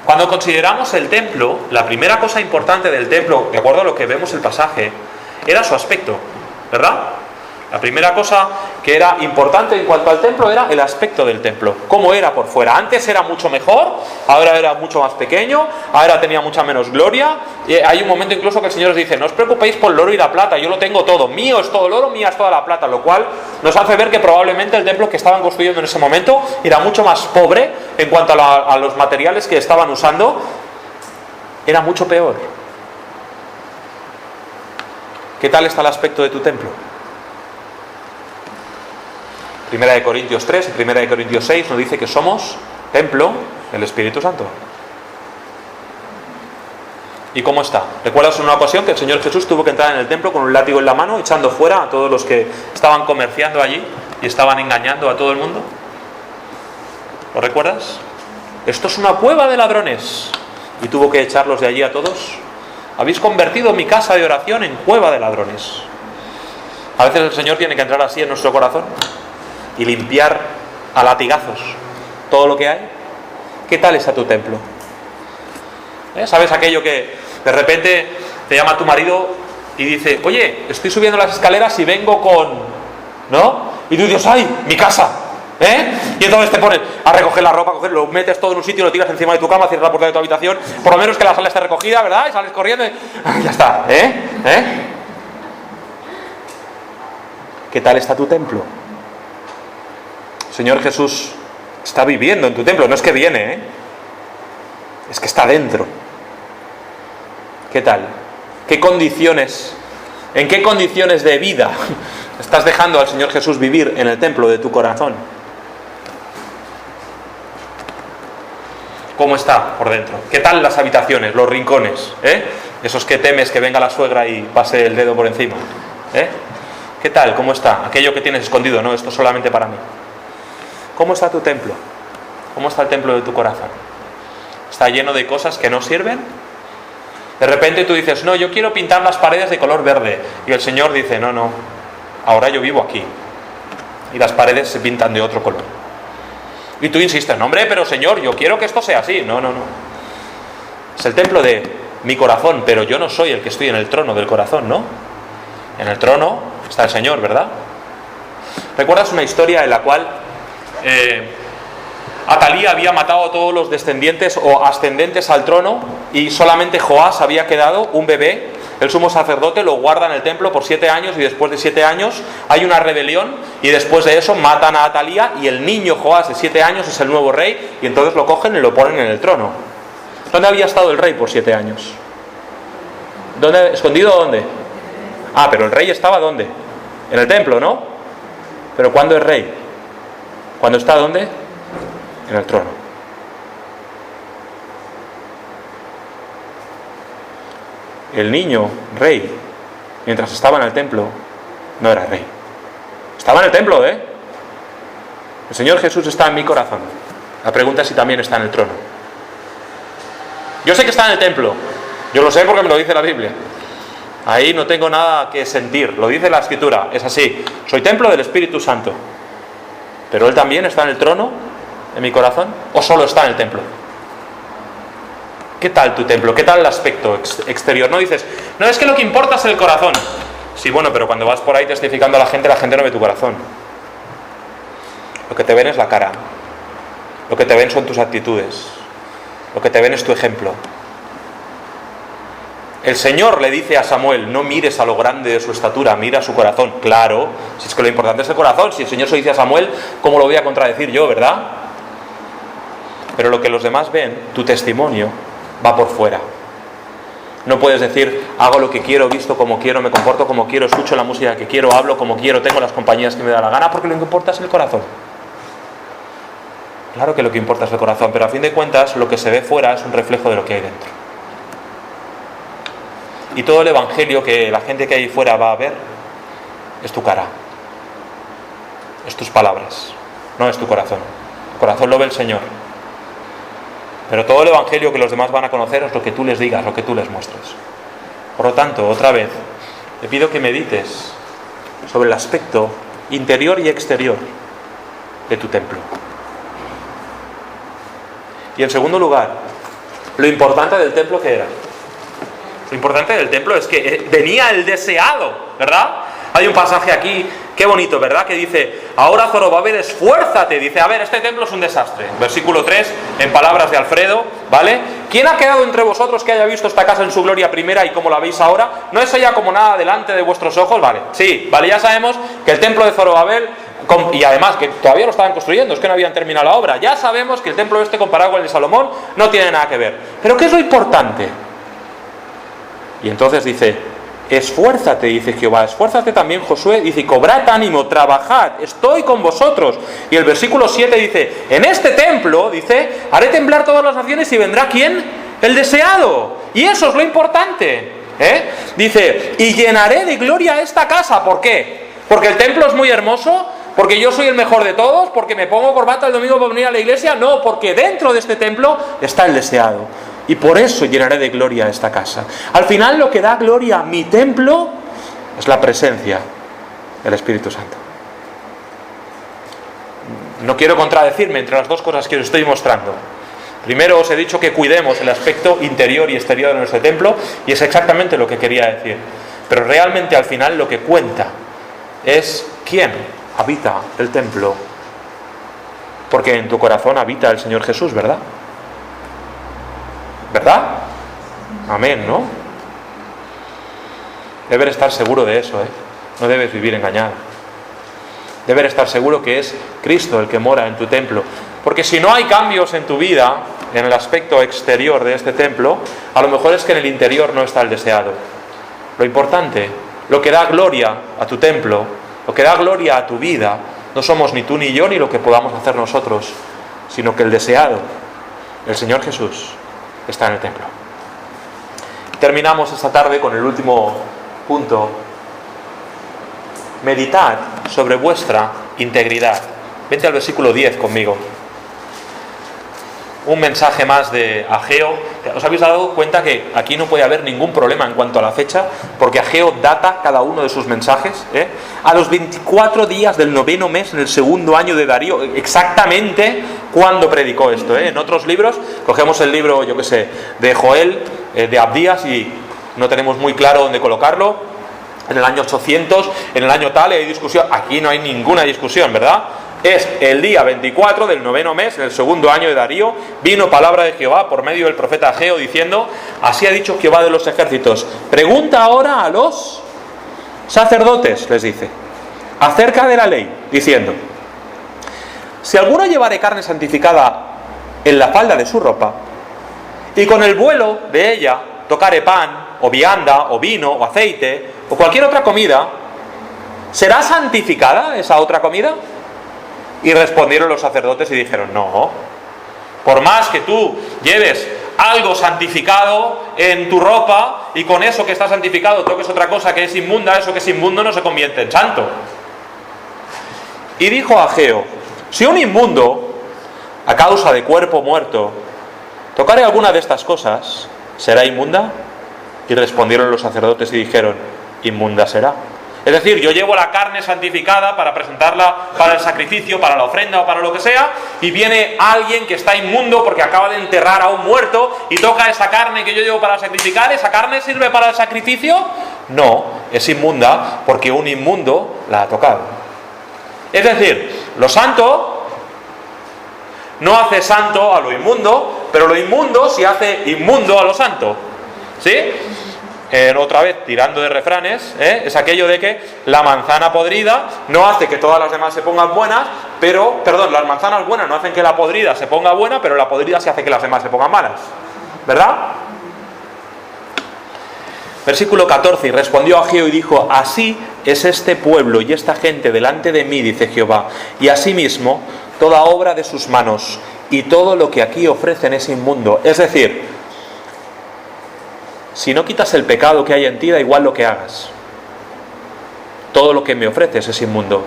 Speaker 1: Cuando consideramos el templo, la primera cosa importante del templo, de acuerdo a lo que vemos el pasaje, era su aspecto, ¿verdad? La primera cosa que era importante en cuanto al templo era el aspecto del templo, cómo era por fuera. Antes era mucho mejor, ahora era mucho más pequeño, ahora tenía mucha menos gloria. Y hay un momento incluso que el Señor os dice: no os preocupéis por el oro y la plata, yo lo tengo todo, mío es todo el oro, mía es toda la plata, lo cual nos hace ver que probablemente el templo que estaban construyendo en ese momento era mucho más pobre en cuanto a los materiales que estaban usando, era mucho peor. ¿Qué tal está el aspecto de tu templo? Primera de Corintios 3 y Primera de Corintios 6 nos dice que somos templo del Espíritu Santo. ¿Y cómo está? ¿Recuerdas una ocasión que el Señor Jesús tuvo que entrar en el templo con un látigo en la mano, echando fuera a todos los que estaban comerciando allí y estaban engañando a todo el mundo? ¿Lo recuerdas? Esto es una cueva de ladrones, y tuvo que echarlos de allí a todos. Habéis convertido mi casa de oración en cueva de ladrones. A veces el Señor tiene que entrar así en nuestro corazón y limpiar a latigazos todo lo que hay. ¿Qué tal está tu templo? ¿Sabes aquello que de repente te llama tu marido y dice: oye, estoy subiendo las escaleras y vengo con... ¿no? Y tú dices: ¡ay, mi casa! Y entonces te pones a recoger la ropa, lo metes todo en un sitio, lo tiras encima de tu cama, cierras la puerta de tu habitación, por lo menos que la sala esté recogida, ¿verdad? Y sales corriendo y... ya está, ¿Qué tal está tu templo? El Señor Jesús está viviendo en tu templo, no es que viene, es que está dentro. ¿Qué tal? ¿Qué condiciones, en qué condiciones de vida estás dejando al Señor Jesús vivir en el templo de tu corazón? ¿Cómo está por dentro? ¿Qué tal las habitaciones, los rincones? Esos que temes que venga la suegra y pase el dedo por encima. ¿Qué tal? ¿Cómo está? Aquello que tienes escondido, no, esto es solamente para mí. ¿Cómo está tu templo? ¿Cómo está el templo de tu corazón? ¿Está lleno de cosas que no sirven? De repente tú dices: no, yo quiero pintar las paredes de color verde. Y el Señor dice: no, ahora yo vivo aquí. Y las paredes se pintan de otro color. Y tú insistes: no, hombre, pero Señor, yo quiero que esto sea así. No. Es el templo de mi corazón, pero yo no soy el que estoy en el trono del corazón, ¿no? En el trono está el Señor, ¿verdad? ¿Recuerdas una historia en la cual Atalía había matado a todos los descendientes o ascendentes al trono y solamente Joás había quedado, un bebé, el sumo sacerdote lo guarda en el templo por 7 años y después de 7 años hay una rebelión y después de eso matan a Atalía y el niño Joás de 7 años es el nuevo rey y entonces lo cogen y lo ponen en el trono. ¿Dónde había estado el rey por 7 años? ¿Dónde? ¿Escondido dónde? Ah, pero el rey estaba ¿dónde? En el templo, ¿no? Pero ¿cuándo es rey? ¿Cuándo está dónde? En el trono. El niño rey, mientras estaba en el templo, no era rey. Estaba en el templo, ¿eh? El Señor Jesús está en mi corazón. La pregunta es si también está en el trono. Yo sé que está en el templo. Yo lo sé porque me lo dice la Biblia. Ahí no tengo nada que sentir. Lo dice la Escritura. Es así. Soy templo del Espíritu Santo. ¿Pero Él también está en el trono, en mi corazón? ¿O solo está en el templo? ¿Qué tal tu templo? ¿Qué tal el aspecto exterior? No dices, no, es que lo que importa es el corazón. Sí, bueno, pero cuando vas por ahí testificando a la gente no ve tu corazón. Lo que te ven es la cara. Lo que te ven son tus actitudes. Lo que te ven es tu ejemplo. El Señor le dice a Samuel, no mires a lo grande de su estatura, mira su corazón. Claro, si es que lo importante es el corazón. Si el Señor se lo dice a Samuel, ¿cómo lo voy a contradecir yo, verdad? Pero lo que los demás ven, tu testimonio, va por fuera. No puedes decir, hago lo que quiero, visto como quiero, me comporto como quiero, escucho la música que quiero, hablo como quiero, tengo las compañías que me da la gana, porque lo que importa es el corazón. Claro que lo que importa es el corazón, pero a fin de cuentas lo que se ve fuera es un reflejo de lo que hay dentro. Y todo el evangelio que la gente que hay fuera va a ver es tu cara, es tus palabras, no es tu corazón. El corazón lo ve el Señor. Pero todo el evangelio que los demás van a conocer es lo que tú les digas, lo que tú les muestres. Por lo tanto, otra vez, te pido que medites sobre el aspecto interior y exterior de tu templo. Y en segundo lugar, lo importante del templo, ¿qué era? Lo importante del templo es que venía el deseado, ¿verdad? Hay un pasaje aquí, qué bonito, ¿verdad? Que dice, ahora Zorobabel, esfuérzate. Dice, a ver, este templo es un desastre. Versículo 3, en palabras de Alfredo, ¿vale? ¿Quién ha quedado entre vosotros que haya visto esta casa en su gloria primera y como la veis ahora? ¿No es ella como nada delante de vuestros ojos? Vale, sí, vale, ya sabemos que el templo de Zorobabel, y además que todavía lo estaban construyendo, es que no habían terminado la obra. Ya sabemos que el templo este comparado con el de Salomón no tiene nada que ver. ¿Pero qué es lo importante? Y entonces dice, esfuérzate, dice Jehová, esfuérzate también Josué, dice, cobrad ánimo, trabajad, estoy con vosotros. Y el versículo 7 dice, en este templo, dice, haré temblar todas las naciones y vendrá ¿quién? El deseado. Y eso es lo importante, ¿eh? Dice, y llenaré de gloria esta casa. ¿Por qué? Porque el templo es muy hermoso, porque yo soy el mejor de todos, porque me pongo corbata el domingo para venir a la iglesia. No, porque dentro de este templo está el deseado. Y por eso llenaré de gloria esta casa. Al final lo que da gloria a mi templo es la presencia del Espíritu Santo. No quiero contradecirme entre las dos cosas que os estoy mostrando. Primero os he dicho que cuidemos el aspecto interior y exterior de nuestro templo, y es exactamente lo que quería decir. Pero realmente al final lo que cuenta es quién habita el templo. Porque en tu corazón habita el Señor Jesús, ¿verdad? ¿Verdad? Amén, ¿no? Debes estar seguro de eso, ¿eh? No debes vivir engañado. Debes estar seguro que es Cristo el que mora en tu templo. Porque si no hay cambios en tu vida, en el aspecto exterior de este templo, a lo mejor es que en el interior no está el deseado. Lo importante, lo que da gloria a tu templo, lo que da gloria a tu vida, no somos ni tú ni yo ni lo que podamos hacer nosotros, sino que el deseado, el Señor Jesús, está en el templo. Terminamos esta tarde con el último punto. Meditad sobre vuestra integridad. Vente al versículo 10 conmigo. Un mensaje más de Ageo. ¿Os habéis dado cuenta que aquí no puede haber ningún problema en cuanto a la fecha? Porque Ageo data cada uno de sus mensajes, a los 24 días del 9º mes, en el 2º año de Darío, exactamente cuando predicó esto. En otros libros, cogemos el libro, yo qué sé, de Joel, de Abdías, y no tenemos muy claro dónde colocarlo. En el año 800, en el año tal, hay discusión. Aquí no hay ninguna discusión, ¿verdad? Es el día 24 del 9º mes, en el 2.º año de Darío, vino palabra de Jehová por medio del profeta Ageo diciendo: así ha dicho Jehová de los ejércitos, pregunta ahora a los sacerdotes, les dice, acerca de la ley, diciendo: si alguno llevare carne santificada en la falda de su ropa, y con el vuelo de ella tocare pan, o vianda, o vino, o aceite, o cualquier otra comida, ¿será santificada esa otra comida? Y respondieron los sacerdotes y dijeron: no, por más que tú lleves algo santificado en tu ropa y con eso que está santificado toques otra cosa que es inmunda, eso que es inmundo no se convierte en santo. Y dijo Ageo: si un inmundo, a causa de cuerpo muerto, tocare alguna de estas cosas, ¿será inmunda? Y respondieron los sacerdotes y dijeron: inmunda será. Es decir, yo llevo la carne santificada para presentarla para el sacrificio, para la ofrenda o para lo que sea, y viene alguien que está inmundo porque acaba de enterrar a un muerto y toca esa carne que yo llevo para sacrificar. ¿Esa carne sirve para el sacrificio? No, es inmunda porque un inmundo la ha tocado. Es decir, lo santo no hace santo a lo inmundo, pero lo inmundo sí hace inmundo a lo santo. ¿Sí? Otra vez, tirando de refranes, es aquello de que la manzana podrida no hace que todas las demás se pongan buenas, pero, perdón, las manzanas buenas no hacen que la podrida se ponga buena, pero la podrida sí hace que las demás se pongan malas. ¿Verdad? Versículo 14, y respondió Ageo y dijo: así es este pueblo y esta gente delante de mí, dice Jehová, y asimismo toda obra de sus manos, y todo lo que aquí ofrecen es inmundo. Es decir, si no quitas el pecado que hay en ti, da igual lo que hagas. Todo lo que me ofreces es inmundo.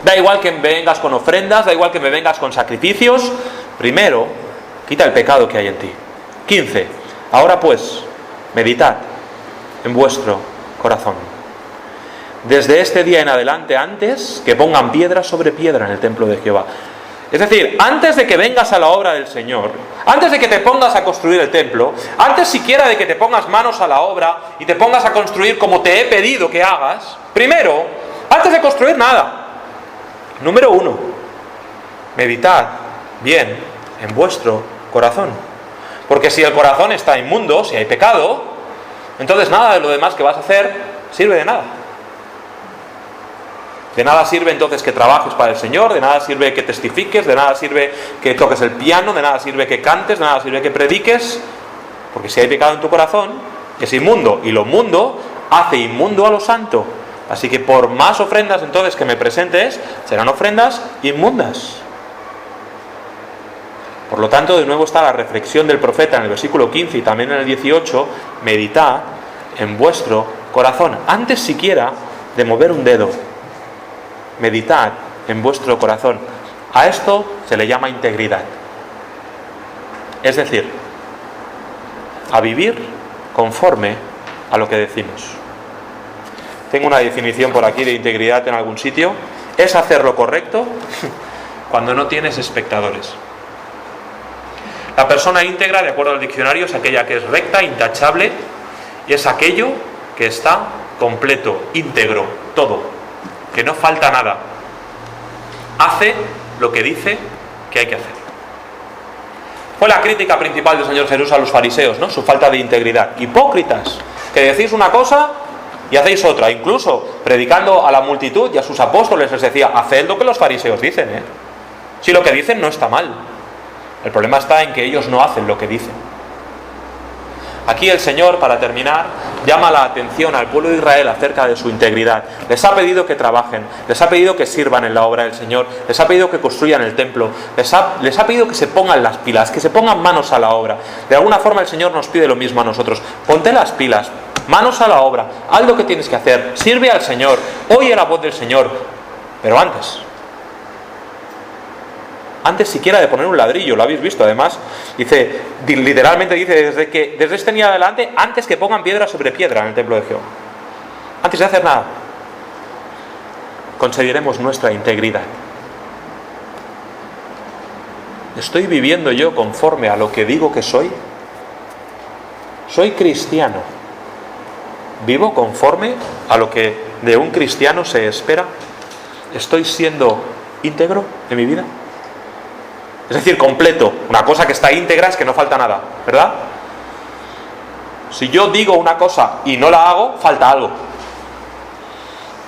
Speaker 1: Da igual que me vengas con ofrendas, da igual que me vengas con sacrificios. Primero, quita el pecado que hay en ti. 15. Ahora pues, meditad en vuestro corazón. Desde este día en adelante, antes que pongan piedra sobre piedra en el templo de Jehová. Es decir, antes de que vengas a la obra del Señor, antes de que te pongas a construir el templo, antes siquiera de que te pongas manos a la obra y te pongas a construir como te he pedido que hagas, primero, antes de construir nada, número 1, meditad bien en vuestro corazón. Porque si el corazón está inmundo, si hay pecado, entonces nada de lo demás que vas a hacer sirve de nada. De nada sirve entonces que trabajes para el Señor, de nada sirve que testifiques, de nada sirve que toques el piano, de nada sirve que cantes, de nada sirve que prediques, porque si hay pecado en tu corazón, es inmundo, y lo mundo hace inmundo a lo santo. Así que por más ofrendas entonces que me presentes, serán ofrendas inmundas. Por lo tanto, de nuevo está la reflexión del profeta en el versículo 15 y también en el 18, meditad en vuestro corazón, antes siquiera de mover un dedo. Meditad en vuestro corazón. A esto se le llama integridad. Es decir, a vivir conforme a lo que decimos. Tengo una definición por aquí de integridad en algún sitio. Es hacer lo correcto cuando no tienes espectadores. La persona íntegra, de acuerdo al diccionario, es aquella que es recta, intachable, y es aquello que está completo, íntegro, todo, que no falta nada. Hace lo que dice que hay que hacer. Fue la crítica principal del Señor Jesús a los fariseos, ¿no? Su falta de integridad. Hipócritas, que decís una cosa y hacéis otra. Incluso predicando a la multitud y a sus apóstoles les decía: haced lo que los fariseos dicen, ¿eh? Si lo que dicen no está mal. El problema está en que ellos no hacen lo que dicen. Aquí el Señor, para terminar, llama la atención al pueblo de Israel acerca de su integridad. Les ha pedido que trabajen, les ha pedido que sirvan en la obra del Señor, les ha pedido que construyan el templo, les ha pedido que se pongan las pilas, que se pongan manos a la obra. De alguna forma el Señor nos pide lo mismo a nosotros. Ponte las pilas, manos a la obra, haz lo que tienes que hacer, sirve al Señor, oye la voz del Señor, pero antes siquiera de poner un ladrillo, lo habéis visto además, dice, literalmente dice, desde este día adelante, antes que pongan piedra sobre piedra en el templo de Jehová, antes de hacer nada, consideremos nuestra integridad. ¿Estoy viviendo yo conforme a lo que digo que soy? ¿Soy cristiano? ¿Vivo conforme a lo que de un cristiano se espera? ¿Estoy siendo íntegro en mi vida? Es decir, completo. Una cosa que está íntegra es que no falta nada, ¿verdad? Si yo digo una cosa y no la hago, falta algo.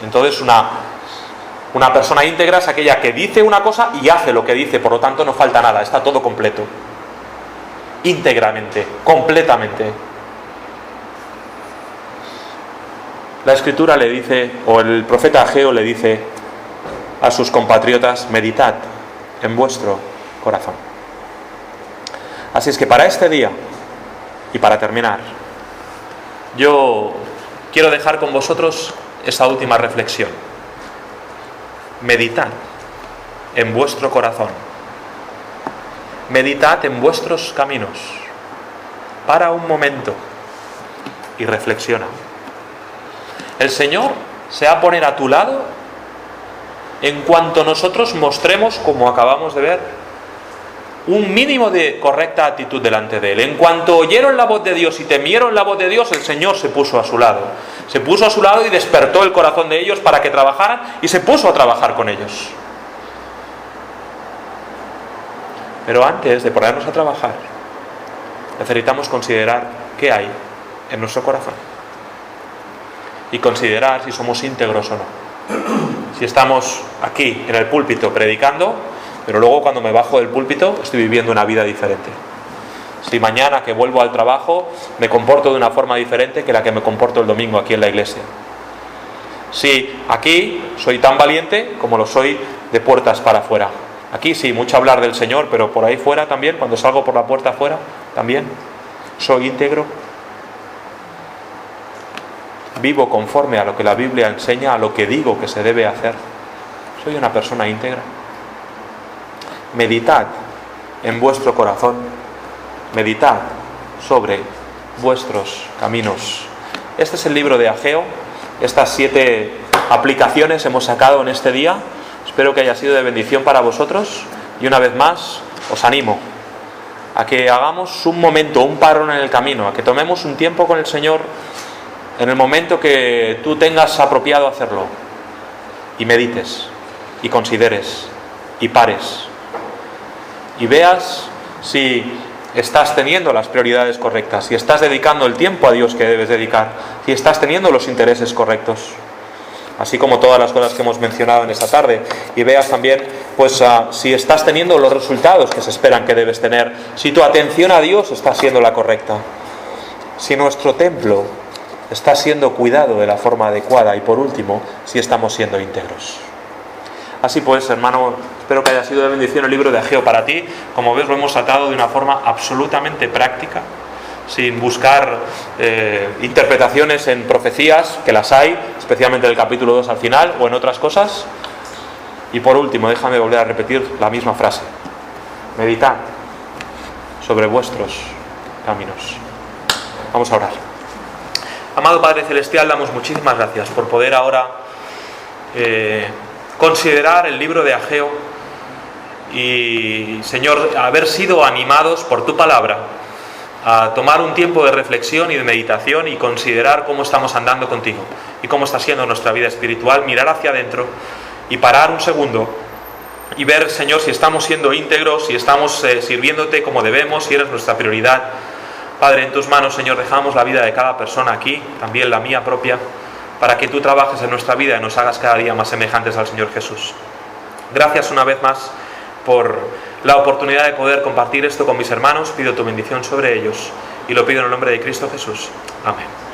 Speaker 1: Entonces una persona íntegra es aquella que dice una cosa y hace lo que dice, por lo tanto no falta nada, está todo completo. Íntegramente, completamente. La Escritura le dice, o el profeta Ageo le dice a sus compatriotas: meditad en vuestro corazón. Así es que para este día, y para terminar, yo quiero dejar con vosotros esa última reflexión. Meditad en vuestro corazón. Meditad en vuestros caminos. Para un momento y reflexiona. El Señor se va a poner a tu lado en cuanto nosotros mostremos, como acabamos de ver, un mínimo de correcta actitud delante de Él. En cuanto oyeron la voz de Dios y temieron la voz de Dios, el Señor se puso a su lado. Se puso a su lado y despertó el corazón de ellos para que trabajaran, y se puso a trabajar con ellos. Pero antes de ponernos a trabajar, necesitamos considerar qué hay en nuestro corazón. Y considerar si somos íntegros o no. Si estamos aquí en el púlpito predicando, pero luego cuando me bajo del púlpito estoy viviendo una vida diferente. Si mañana que vuelvo al trabajo me comporto de una forma diferente que la que me comporto el domingo aquí en la iglesia. Si aquí soy tan valiente como lo soy de puertas para afuera. Aquí sí, mucho hablar del Señor, pero por ahí fuera también, cuando salgo por la puerta afuera, también soy íntegro. Vivo conforme a lo que la Biblia enseña, a lo que digo que se debe hacer. Soy una persona íntegra. Meditad en vuestro corazón. Meditad sobre vuestros caminos. Este es el libro de Ageo. Estas 7 aplicaciones hemos sacado en este día. Espero que haya sido de bendición para vosotros. Y una vez más, os animo a que hagamos un momento, un parón en el camino, a que tomemos un tiempo con el Señor en el momento que tú tengas apropiado hacerlo, y medites, y consideres, y pares, y veas si estás teniendo las prioridades correctas, si estás dedicando el tiempo a Dios que debes dedicar, si estás teniendo los intereses correctos, así como todas las cosas que hemos mencionado en esta tarde, y veas también pues si estás teniendo los resultados que se esperan que debes tener, si tu atención a Dios está siendo la correcta, si nuestro templo está siendo cuidado de la forma adecuada, y por último, si estamos siendo íntegros. Así pues, hermano, espero que haya sido de bendición el libro de Ageo para ti. Como ves, lo hemos tratado de una forma absolutamente práctica, sin buscar interpretaciones en profecías, que las hay, especialmente del capítulo 2 al final, o en otras cosas. Y por último, déjame volver a repetir la misma frase. Meditad sobre vuestros caminos. Vamos a orar. Amado Padre Celestial, damos muchísimas gracias por poder ahora considerar el libro de Ageo y, Señor, haber sido animados por tu palabra a tomar un tiempo de reflexión y de meditación y considerar cómo estamos andando contigo y cómo está siendo nuestra vida espiritual, mirar hacia adentro y parar un segundo y ver, Señor, si estamos siendo íntegros, si estamos sirviéndote como debemos, si eres nuestra prioridad. Padre, en tus manos, Señor, dejamos la vida de cada persona aquí, también la mía propia, para que tú trabajes en nuestra vida y nos hagas cada día más semejantes al Señor Jesús. Gracias una vez más por la oportunidad de poder compartir esto con mis hermanos. Pido tu bendición sobre ellos y lo pido en el nombre de Cristo Jesús. Amén.